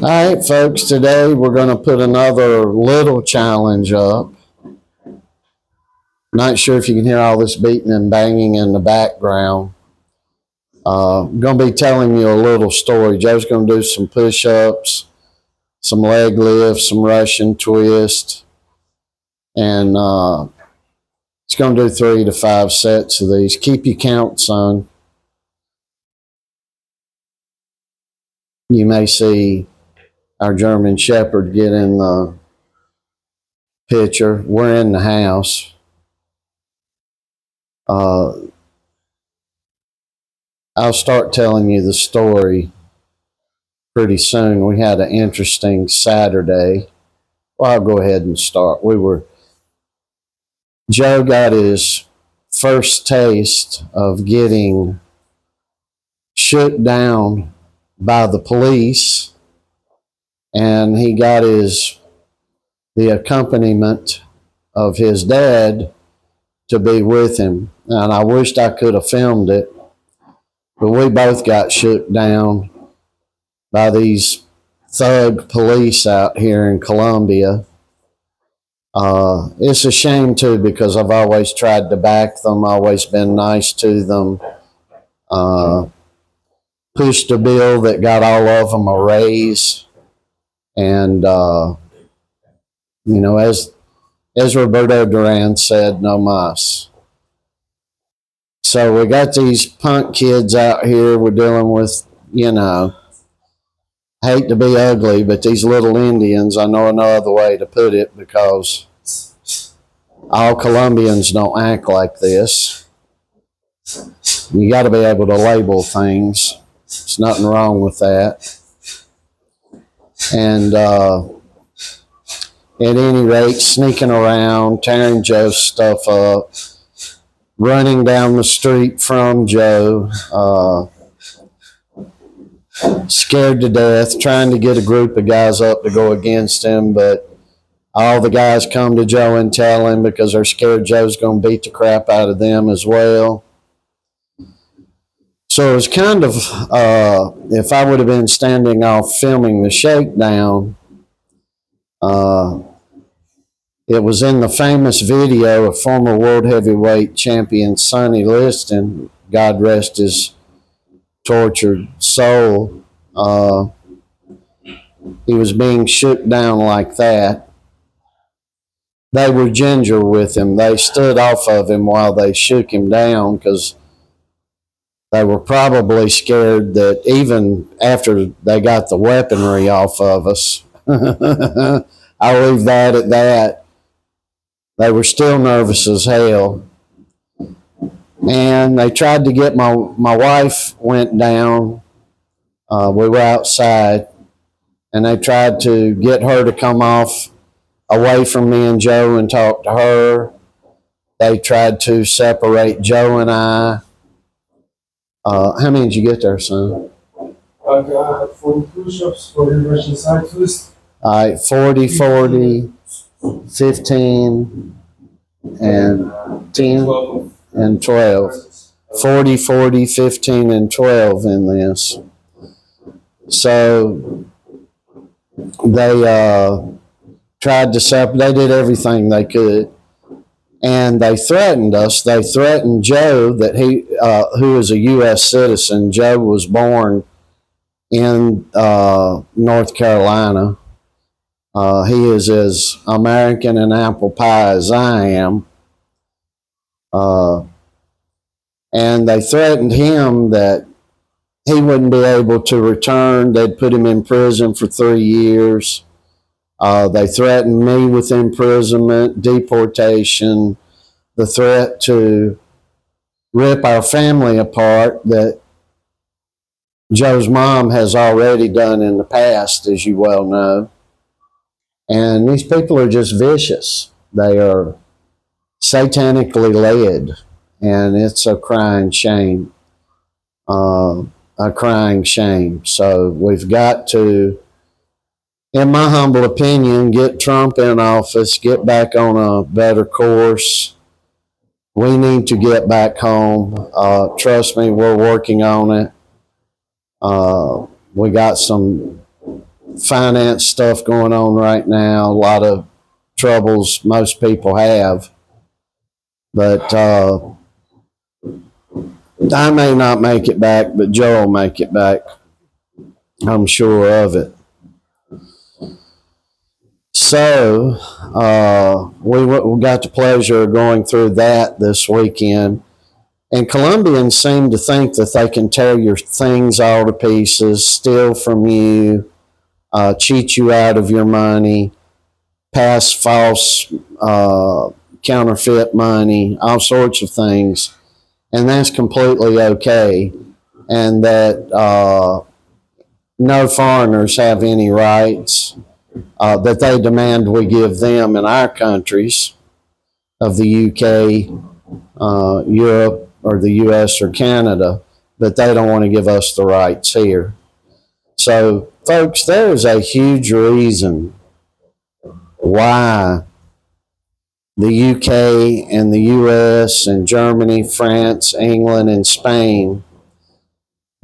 All right, folks, today we're going to put another little challenge up. Not sure if you can hear all this beating and banging in the background. I'm going to be telling you a little story. Joe's going to do some push-ups, some leg lifts, some Russian twist, and it's going to do 3 to 5 sets of these. Keep your count, son. You may see our German Shepherd get in the picture. We're in the house. I'll start telling you the story pretty soon. We had an interesting Saturday. Well, I'll go ahead and start. Joe got his first taste of getting shut down by the police, and he got the accompaniment of his dad to be with him. And I wished I could have filmed it, but we both got shook down by these thug police out here in Columbia. It's a shame too, because I've always tried to back them, always been nice to them. Pushed a bill that got all of them a raise, and as Roberto Duran said, no mas. So we got these punk kids out here. We're dealing with, hate to be ugly, but these little Indians, I know no other way to put it, because all Colombians don't act like this. You got to be able to label things. There's nothing wrong with that. And at any rate, sneaking around, tearing Joe's stuff up, running down the street from Joe, scared to death, trying to get a group of guys up to go against him, but all the guys come to Joe and tell him because they're scared Joe's going to beat the crap out of them as well. So it was kind of, if I would have been standing off filming the shakedown, it was in the famous video of former world heavyweight champion Sonny Liston, God rest his tortured soul. He was being shook down like that. They were ginger with him. They stood off of him while they shook him down, because they were probably scared that even after they got the weaponry off of us, I'll leave that at that. They were still nervous as hell. And they tried to get my wife went down. We were outside, and they tried to get her to come off away from me and Joe and talk to her. They tried to separate Joe and I. How many did you get there, son? I got 40 push-ups, 40 Russian side twists. All right, 40, 40, 15, and 10, and 12. 40, 40, 15, and 12 in this. So they tried to separate. They did everything they could. And they threatened us. They threatened Joe, that who is a U.S. citizen. Joe was born in North Carolina. He is as American an apple pie as I am. And they threatened him that he wouldn't be able to return. They'd put him in prison for 3 years. They threatened me with imprisonment, deportation, the threat to rip our family apart that Joe's mom has already done in the past, as you well know. And these people are just vicious. They are satanically led, and it's a crying shame. A crying shame. So we've got to, in my humble opinion, get Trump in office, get back on a better course. We need to get back home. Trust me, we're working on it. We got some finance stuff going on right now, a lot of troubles most people have. But I may not make it back, but Joe will make it back. I'm sure of it. So we got the pleasure of going through that this weekend. And Colombians seem to think that they can tear your things all to pieces, steal from you, cheat you out of your money, pass false counterfeit money, all sorts of things. And that's completely okay. And that no foreigners have any rights that they demand we give them in our countries of the UK, Europe, or the US or Canada, but they don't want to give us the rights here. So, folks, there is a huge reason why the UK and the US and Germany, France, England, and Spain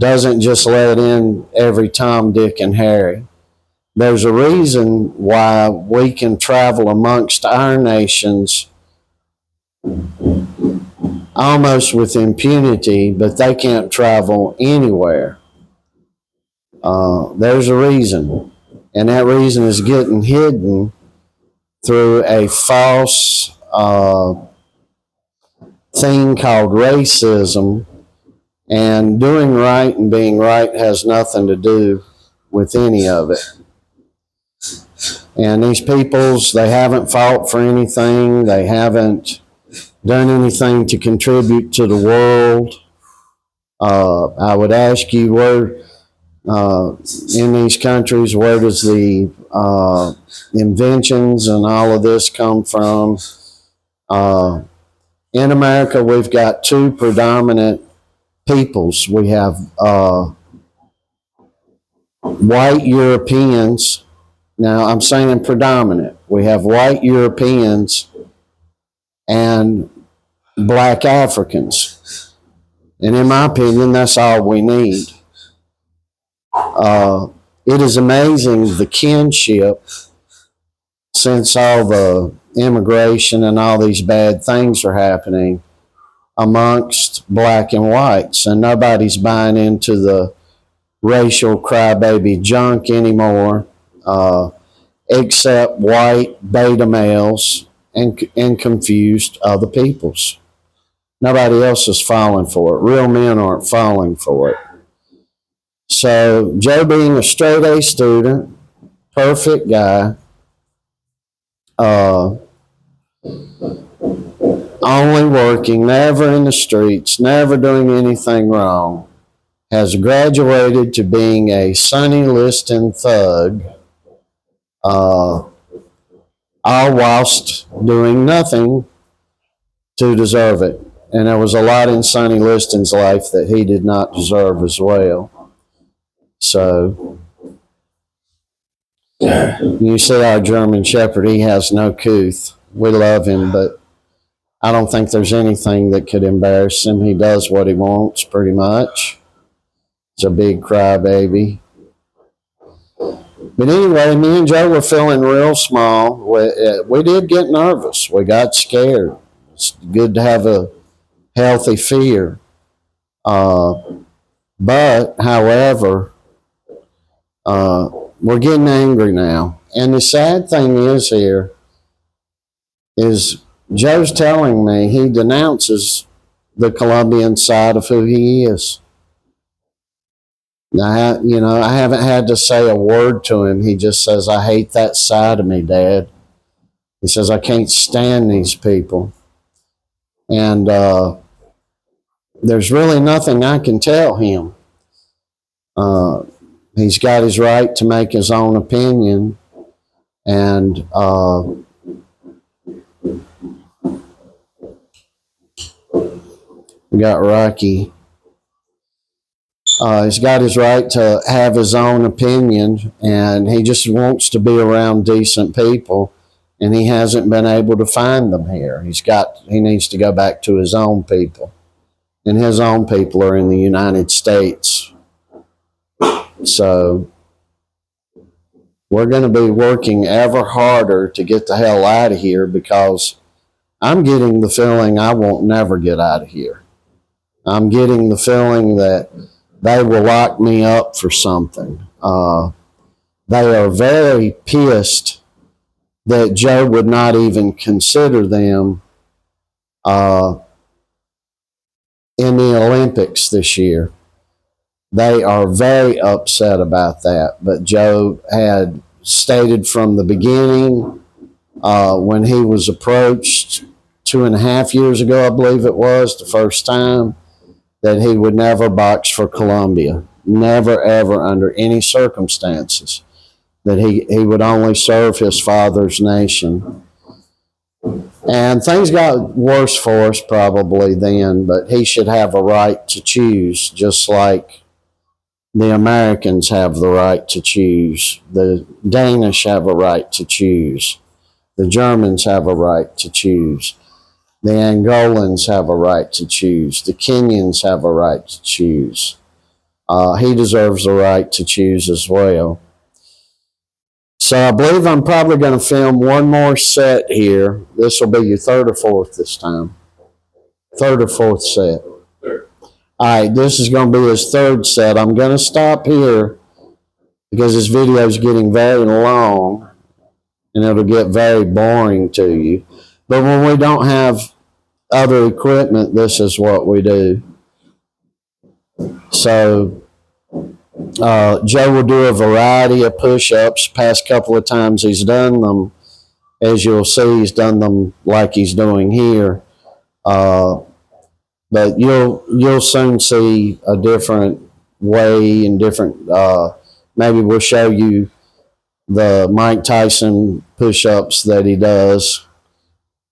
doesn't just let in every Tom, Dick, and Harry. There's a reason why we can travel amongst our nations almost with impunity, but they can't travel anywhere. There's a reason, and that reason is getting hidden through a false thing called racism, and doing right and being right has nothing to do with any of it. And these peoples, they haven't fought for anything. They haven't done anything to contribute to the world. I would ask you, where in these countries, where does the inventions and all of this come from? In America, we've got two predominant peoples. We have white Europeans. Now, I'm saying predominant. We have white Europeans and black Africans. And in my opinion, that's all we need. It is amazing the kinship since all the immigration and all these bad things are happening amongst black and whites. And nobody's buying into the racial crybaby junk anymore, except white beta males and confused other peoples. Nobody else is falling for it. Real men aren't falling for it. So Joe, being a straight A student, perfect guy, only working, never in the streets, never doing anything wrong, has graduated to being a Sonny Liston thug, all whilst doing nothing to deserve it. And there was a lot in Sonny Liston's life that he did not deserve as well. So, you see our German Shepherd, he has no couth. We love him, but I don't think there's anything that could embarrass him. He does what he wants, pretty much. He's a big crybaby. But anyway, me and Joe were feeling real small. We did get nervous. We got scared. It's good to have a healthy fear. But, however, we're getting angry now. And the sad thing is here is Joe's telling me he denounces the Colombian side of who he is. Now, I haven't had to say a word to him. He just says, I hate that side of me, Dad. He says, I can't stand these people. And there's really nothing I can tell him. He's got his right to make his own opinion. And we got Rocky. He's got his right to have his own opinion, and he just wants to be around decent people, and he hasn't been able to find them here. He needs to go back to his own people, and his own people are in the United States. So we're going to be working ever harder to get the hell out of here, because I'm getting the feeling I won't never get out of here. I'm getting the feeling that they will lock me up for something. They are very pissed that Joe would not even consider them in the Olympics this year. They are very upset about that. But Joe had stated from the beginning, when he was approached 2.5 years ago, I believe it was, the first time, that he would never box for Colombia. Never, ever, under any circumstances. That he would only serve his father's nation. And things got worse for us probably then, but he should have a right to choose, just like the Americans have the right to choose. The Danish have a right to choose. The Germans have a right to choose. The Angolans have a right to choose. The Kenyans have a right to choose. He deserves the right to choose as well. So I believe I'm probably going to film one more set here. This will be your third or fourth this time. Third or fourth set. All right, this is going to be his third set. I'm going to stop here because this video is getting very long and it'll get very boring to you. But when we don't have other equipment, this is what we do. So Joe will do a variety of push-ups. Past couple of times he's done them, as you'll see, he's done them like he's doing here. But you'll soon see a different way and different. Maybe we'll show you the Mike Tyson push-ups that he does.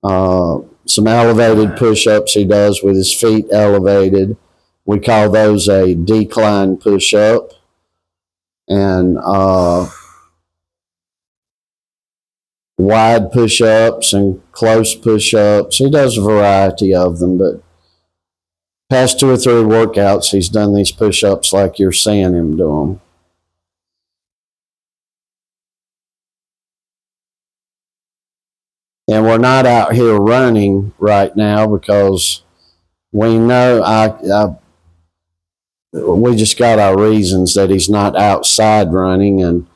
Some elevated push-ups he does with his feet elevated. We call those a decline push-up. And wide push-ups and close push-ups. He does a variety of them, but past 2 or 3 workouts, he's done these push-ups like you're seeing him do them. And we're not out here running right now because we know we just got our reasons that he's not outside running. And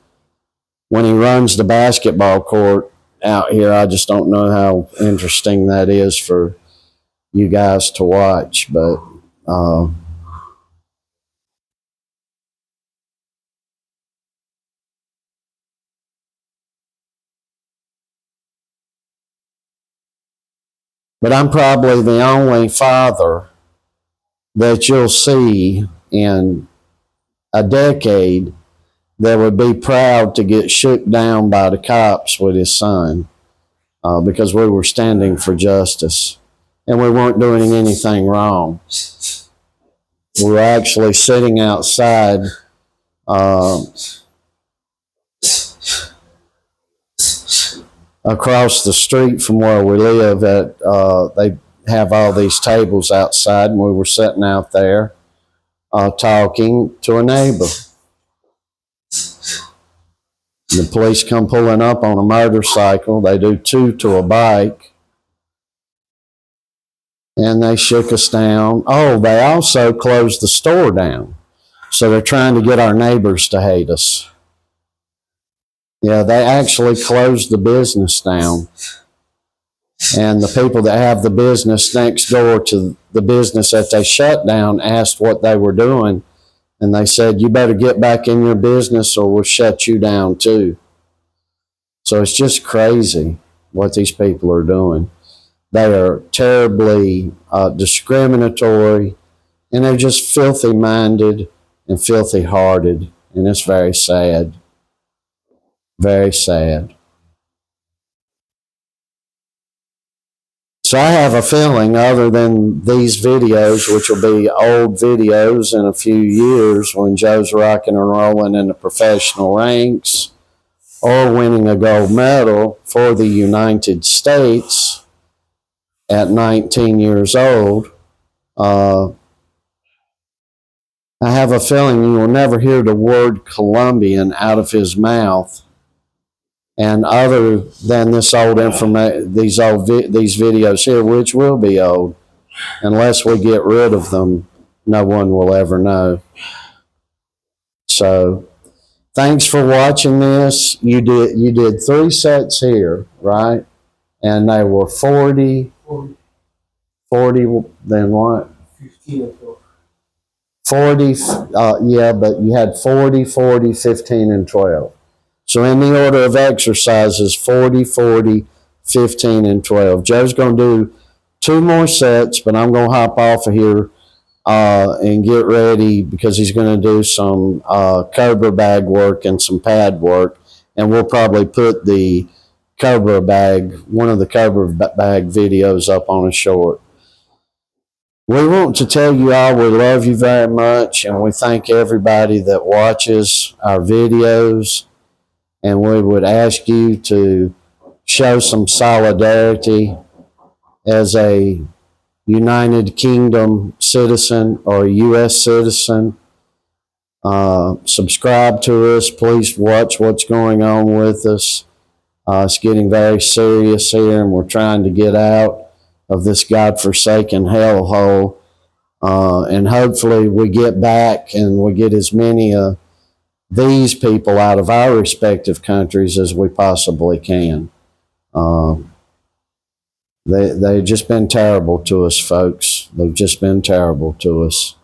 when he runs the basketball court out here, I just don't know how interesting that is for you guys to watch. But I'm probably the only father that you'll see in a decade that would be proud to get shook down by the cops with his son, because we were standing for justice and we weren't doing anything wrong. We were actually sitting outside across the street from where we live. They have all these tables outside, and we were sitting out there talking to a neighbor. The police come pulling up on a motorcycle. They do 2 to a bike. And they shook us down. Oh, they also closed the store down. So they're trying to get our neighbors to hate us. Yeah, they actually closed the business down. And the people that have the business next door to the business that they shut down asked what they were doing. And they said, you better get back in your business or we'll shut you down too. So it's just crazy what these people are doing. They are terribly discriminatory, and they're just filthy minded and filthy hearted. And it's very sad. Very sad. So I have a feeling, other than these videos, which will be old videos in a few years when Joe's rocking and rolling in the professional ranks or winning a gold medal for the United States at 19 years old, I have a feeling you will never hear the word Colombian out of his mouth And other than this old information, these videos here, which will be old, unless we get rid of them, no one will ever know. So, thanks for watching this. You did 3 sets here, right? And they were 40, 40, then what? 15 and 12. 40, yeah, but you had 40, 40, 15, and 12. So in the order of exercises, 40, 40, 15, and 12. Joe's going to do 2 more sets, but I'm going to hop off of here and get ready because he's going to do some Cobra bag work and some pad work. And we'll probably put the Cobra bag, one of the Cobra bag videos up on a short. We want to tell you all we love you very much, and we thank everybody that watches our videos. And we would ask you to show some solidarity as a United Kingdom citizen or a U.S. citizen. Subscribe to us. Please watch what's going on with us. It's getting very serious here, and we're trying to get out of this godforsaken hellhole. And hopefully we get back and we get as many these people out of our respective countries as we possibly can. They've just been terrible to us, folks. They've just been terrible to us.